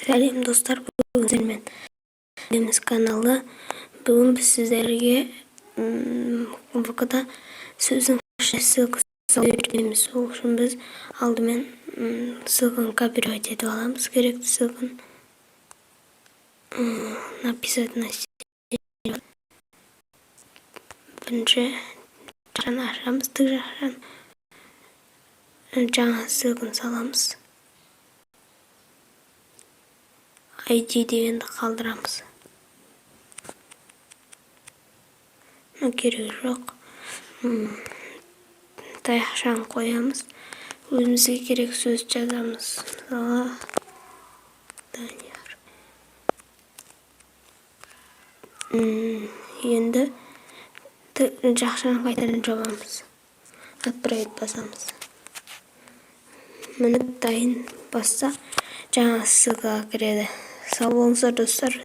Сәлем достар, бүгін сіздермен Деміз каналы. Бүгін біз сіздерге ВК-да сөздің ссылкасын береміз. Ол үшін біз алдымен ссылканы копировать етіп аламыз, керекті ссылканы. Написать на стене. Бірінші жақшаны ашамыз, тік жақшаны. Жаңа ссылканы саламыз. ID дегенді қалдырамыз. Керегі жоқ. Таяқшаны қоямыз. Өзімізге керек сөз жазамыз. Мысалы, Данияр. Енді жақшаны қайтадан жабамыз. Отправить басамыз. Міне дайын басса жаңа ссылкаға кіреді. Сау болыңыздар достар.